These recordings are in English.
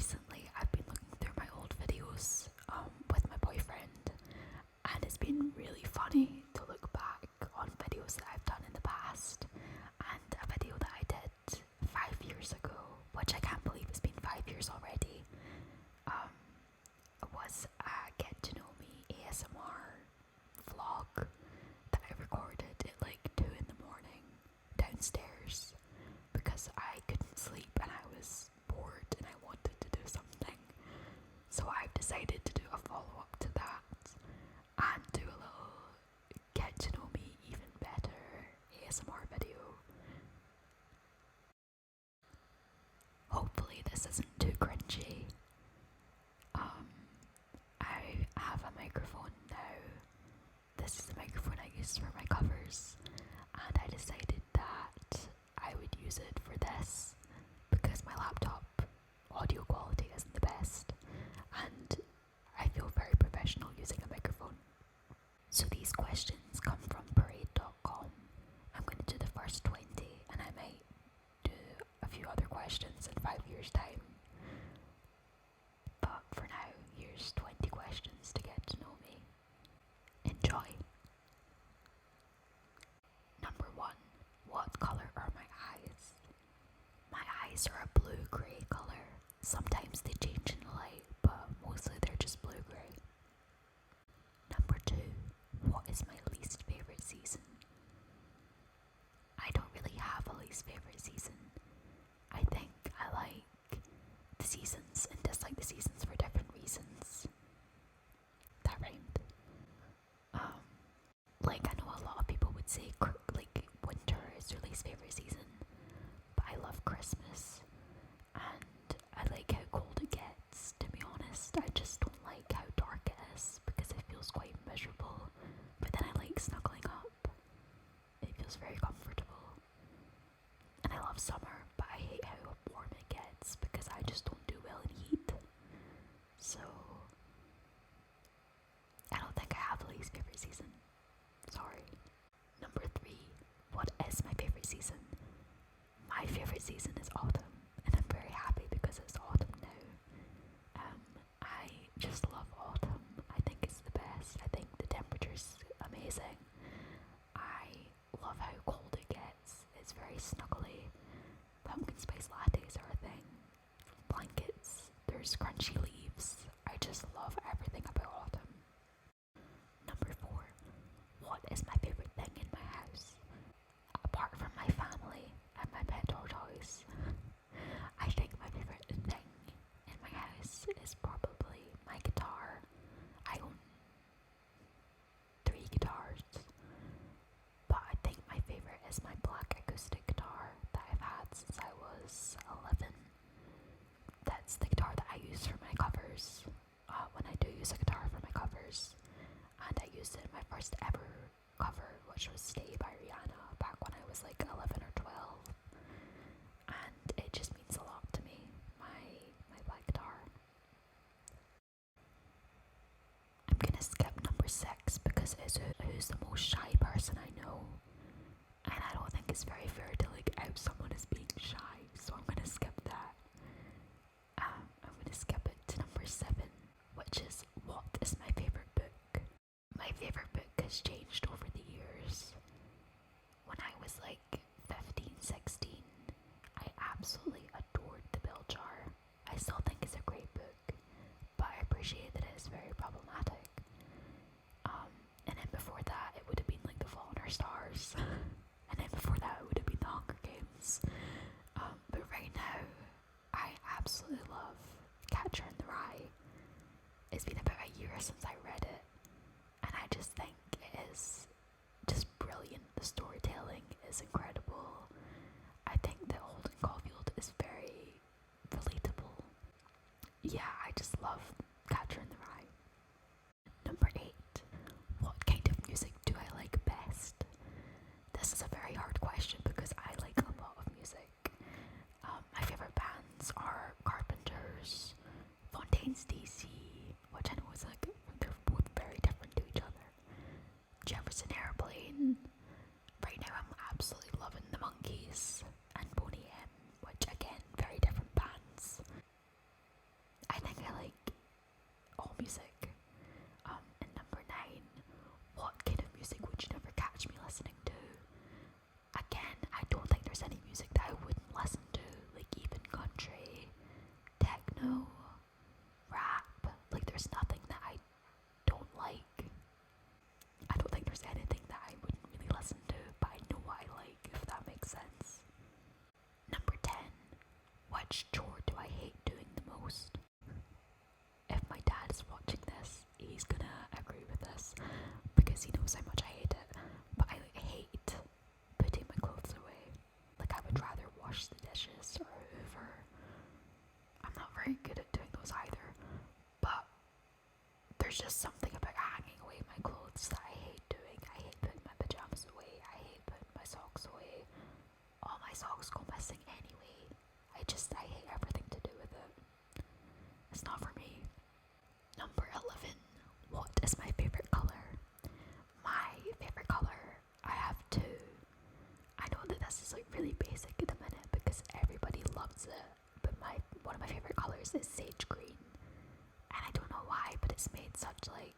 recently I've been looking through my old videos with my boyfriend, and it's been really funny to look back on videos that I've done in the past. And a video that I did 5 years ago, which I can't believe it's been 5 years already, was a get to know me ASMR vlog that I recorded at like 2 in the morning downstairs because I couldn't sleep and I was bored and I wanted to do something. So I've decided to do a follow-up to that and do a little get to know me even better ASMR video. Hopefully this isn't too cringy. I have a microphone now. This is the microphone I use for my covers, and I decided that I would use it for this because my laptop audio quality isn't the best and I feel very professional using a microphone. So these questions come from parade.com. I'm going to do the first 20 and I might do a few other questions in 5 years' time. But for now, here's 20 questions to get to know me. Enjoy. Number 1. What color are my eyes? My eyes are a blue-grey color. Sometimes they change in the light, but mostly they're just blue-grey. Number 2. What is my least favourite season? I don't really have a least favourite season. I think I like the seasons and dislike the seasons for different reasons. That rhymed. Like I know a lot of people would say like winter is their least favourite season, but I love Christmas and I like how cold it gets, to be honest. I just don't like how dark it is because it feels quite miserable, but then I like snuggling up. It feels very comfortable. And I love summer, but I hate how warm it gets because I just don't do well in heat. So I don't think I have a least favourite season. Sorry. Number 3. What is my favourite season? My favourite season is autumn, and I'm very happy because it's autumn now. I just love autumn. I think it's the best. I think the temperature's amazing. I love how cold it gets. It's very snuggly. Pumpkin spice lattes are a thing. Blankets. There's crunchy leaves. I just love everything about autumn. Number 4. What is my favourite thing in my house? Apart from my family and my pet tortoise, I think my favourite thing in my house is probably my guitar. I own 3 guitars, but I think my favourite is my black acoustic guitar that I've had since I was 11. That's the guitar that I use for my covers, when I do use a guitar for my covers, and I used it in my first ever cover, which was Stay by Rihanna, back when I was like 11 or 12, and it just means a lot to me, my black guitar. I'm gonna skip number 6 because it's who's the most shy person I know, and I don't think it's very fair to like out someone as being shy, so I'm gonna skip that. I'm gonna skip it to number 7, which is what is my favourite book? My favourite book has changed over the years. When I was like 15, 16, I absolutely adored The Bell Jar. I still think it's a great book, but I appreciate that it is very problematic. And then before that, it would have been like The Fault in Our Stars. And then before that, it would have been The Hunger Games. But right now, I absolutely love Catcher in the Rye. It's been about a year since I read it, and I just think it is just brilliant. The storytelling is incredible. I think that Holden Caulfield is very relatable. Yeah, I just love Catcher in the Rye. Number 8. What kind of music do I like best? This is a very hard question because I like a lot of music. My favourite bands are Carpenters, Fontaine's DC, which I know is like, they're both very different to each other. Jefferson Airplane. Right now I'm absolutely loving the Monkees and Boney M, which again, very different bands. know, rap. Like, there's nothing that I don't like. I don't think there's anything that I wouldn't really listen to, but I know what I like, if that makes sense. Number 10. Which chore do I hate doing the most? If my dad is watching this, he's gonna agree with this because he knows how much I hate it. But I hate putting my clothes away. Like, I would rather wash the dishes or hoover. I'm not very good at doing those either, but there's just something about hanging away my clothes that I hate doing. I hate putting my pajamas away. I hate putting my socks away. All my socks go missing anyway. I hate everything to do with it. It's not for me. Number 11. What is my favorite color? My favorite color, I have two. I know that this is like really basic at the minute because everybody loves it, but one of my favorite colors is sage green. And I don't know why, but it's made such like,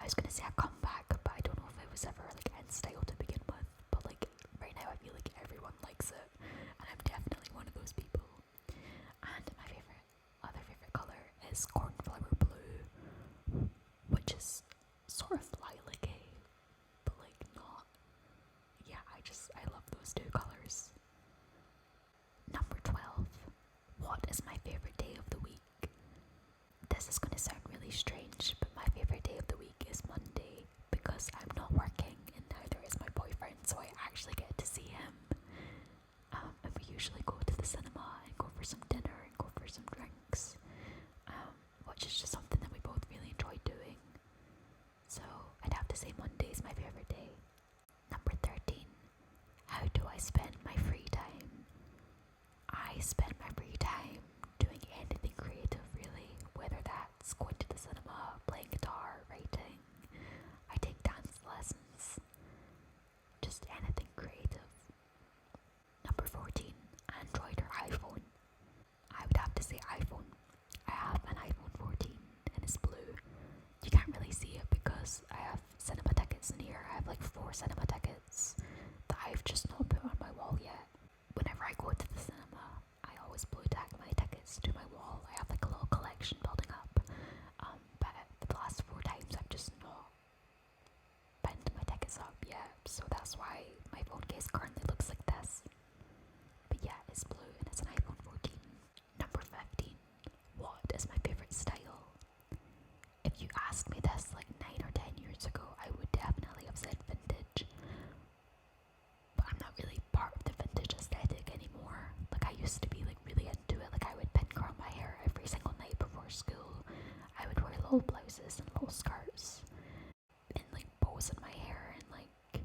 I was gonna say a comeback, but I don't know if it was ever like in style to begin with. But like right now I feel like everyone likes it, and I'm definitely one of those people. And my other favorite color is cornflower blue, which is sort of lilac-y, but like not. Yeah, I love those two colors. Number 12. What is my favorite day of the week? This is gonna sound really strange, but my favorite day of the week is Monday because I'm not working and neither is my boyfriend, so I actually get to see him. And we usually go to the cinema and go for some dinner and go for some drinks, which is just something that we both really enjoy doing. So I'd have to say Monday is my favorite day. Number 13. How do I spend my free time? I spend my free time doing anything creative, really, whether that's going to the cinema, playing guitar, writing. I take dance lessons, just anything creative. Number 14. Android or iPhone? I would have to say iPhone. I have an iPhone 14 and it's blue. You can't really see it because I have cinema tickets in here. I have like 4 cinema tickets that I've just not put on my wall yet. Whenever I go to the cinema, I always blue tag my tickets to my wall. I have like a little collection building up. But the last 4 times I've just not pinned my tickets up yet. So that's why my phone case currently looks like this. But yeah, it's blue and it's an iPhone 14. Number 15. What is my favorite style? If you asked me this like 9 or 10 years ago, I would definitely have said vintage. But I'm not really part of the vintage aesthetic anymore. Like, I used to be like really into it. Like, I would pin curl my hair every single night before school. I would wear little blouses and little skirts and like bows in my hair and like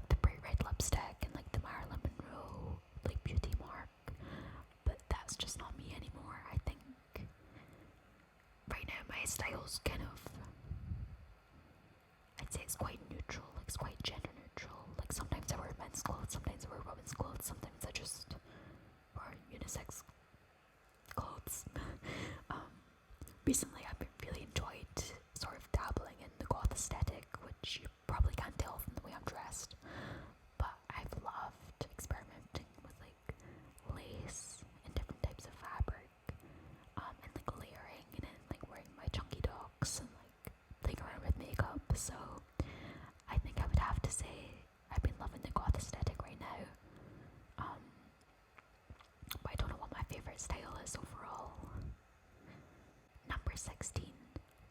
the bright red lipstick and like the Marilyn Monroe like beauty mark. But that's just not me anymore. I think right now my style's kind of, I'd say it's quite neutral. Like, it's quite gender neutral. Like, sometimes I wear men's clothes, sometimes I wear women's clothes, sometimes I just wear unisex clothes. Recently I've been really enjoyed sort of dabbling in the goth aesthetic, which you probably can't tell from the way I'm dressed, but I've loved experimenting with like lace and different types of fabric, and like layering and then like wearing my chunky docs and like playing around with makeup. So I think I would have to say I've been loving the goth aesthetic right now. But I don't know what my favorite style is overall. Number 16.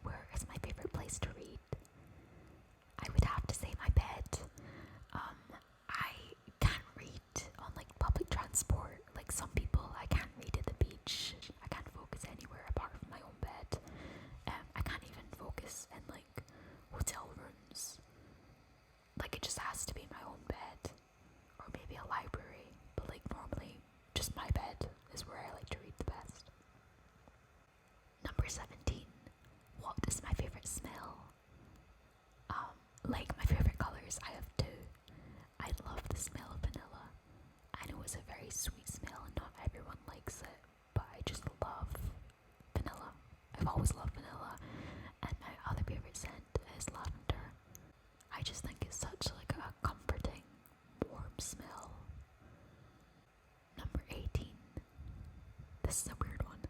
Where is my favorite place to read? I would have to say my bed. I can't read on like public transport. Like some people, I can't read at the beach. I can't focus anywhere apart from my own bed. I can't even focus in like hotel rooms. Like, it just has to be my own bed, or maybe a library. But like normally, just my bed is where I like to read the best. Number 17. What is my favorite smell? Like my favorite colors, I have 2. I love the smell of vanilla. I know it's a very sweet smell and not everyone likes it, but I just love vanilla. I've always loved vanilla. And my other favorite scent is lavender. I just think it's such like a comforting, warm smell. Number 18. This is a weird one.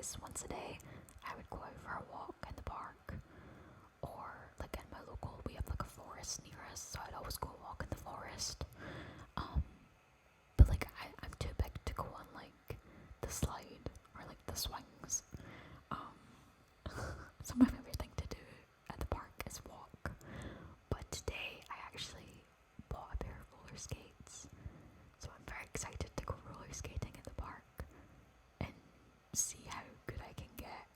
least once a day, I would go out for a walk in the park, or like in my local, we have like a forest near us, so I'd always go walk in the forest. But like I'm too big to go on like the slide or like the swings. So my favorite thing to do at the park is walk. But today I actually bought a pair of roller skates, so I'm very excited to go roller skating in the park and see how good I can get.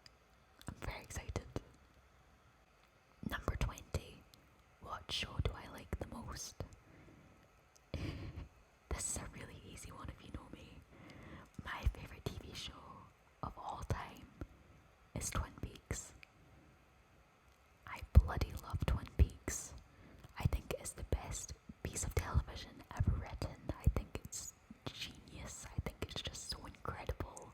I'm very excited. Number 20. What show do I like the most? This is a really easy one if you know me. My favorite TV show of all time is Twin Peaks. I bloody love Twin Peaks. I think it is the best piece of television ever written. I think it's genius. I think it's just so incredible.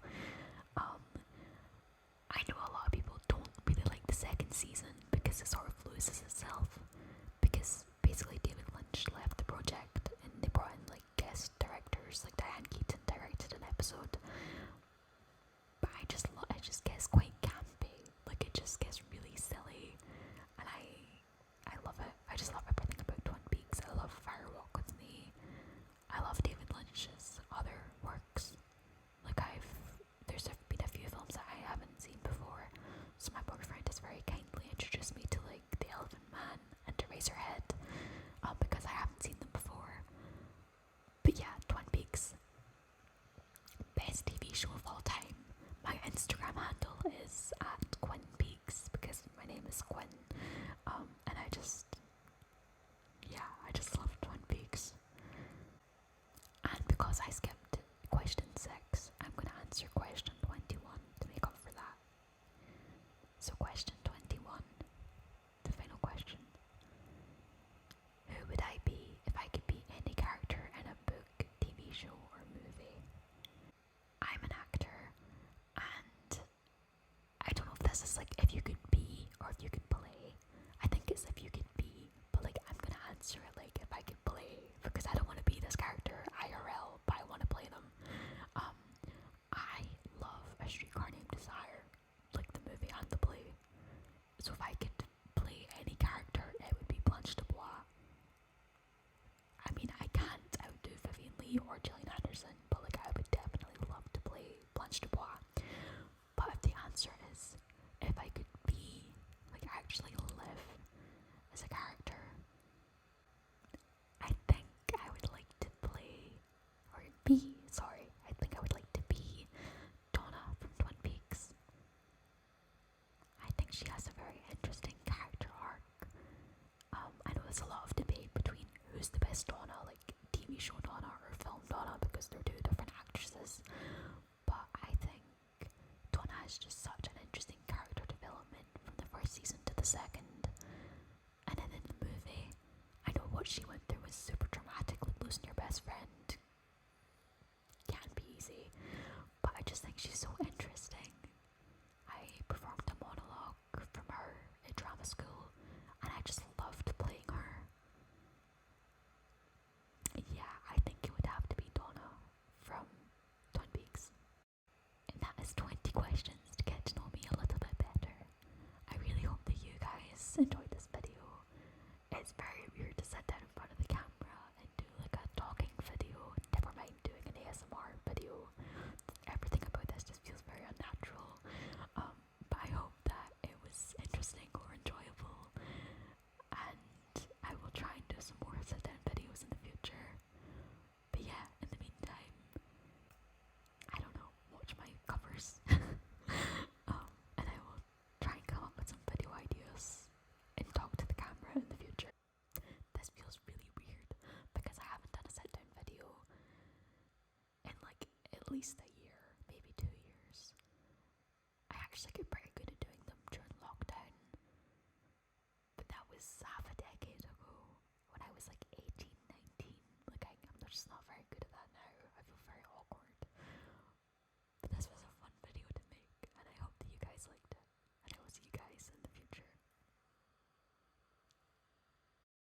I know a lot of people don't really like the second season because it sort of loses itself. Because basically David Lynch left the project and they brought in like guest directors, like Diane Keaton directed an episode. But it just gets quite campy. Like it just gets really silly, and I love it. I just love everything about Twin Peaks. I love Fire Walk with Me. I love David Lynch's other works. Like there's been a few films that I haven't seen before, so my boyfriend has very kindly introduced me to like The Elephant Man and Eraserhead, because I haven't seen them before. But yeah, Twin Peaks, best TV show of all time. My Instagram handle is @QuinPeaks because my name is Quinn, and I just love Twin Peaks. And because I skipped question 6, I'm going to answer question 21 to make up for that. So question 21, the final question. Who would I be if I could be any character in a book, TV show, or movie? I'm an actor, and I don't know if this is like if you could be or if you could play. I think it's if you could be, but like I'm gonna answer it like if I could play, because I don't want to be this character IRL, but I want to play them. I love A Streetcar Named Desire, like the movie and the play. So if I could play any character, it would be Blanche DuBois. I mean, I can't outdo Vivian Leigh or Gillian Anderson, but like I would definitely love to play Blanche DuBois. But if the answer is if I could be, like actually live as a character, I think I would like to play, or be, sorry, I think I would like to be Donna from Twin Peaks. I think she has a very interesting character arc. I know there's a lot of debate between who's the best Donna, like TV show Donna or film Donna, because they're two different actresses. But I think Donna has just such an interesting character development from the first season to the second. And then in the movie, I know what she went through was super dramatic, like losing your best friend can't be easy. But I just think she's so interesting. I performed a monologue from her at drama school, and I just loved playing her. Yeah, I think it would have to be Donna from Twin Peaks. And that is 20 questions to get to know me a little bit better. I really hope that you guys enjoyed this video. It's very weird to sit down in front of the camera and do like a talking video, never mind doing an ASMR video. Everything about this just feels very unnatural. But I hope that it was interesting or enjoyable, and I will try and do some more sit down videos in the future. But yeah, in the meantime, I don't know, watch my covers. And I will try and come up with some video ideas and talk to the camera in the future. This feels really weird because I haven't done a sit down video in like at least a year, maybe 2 years. I actually could bring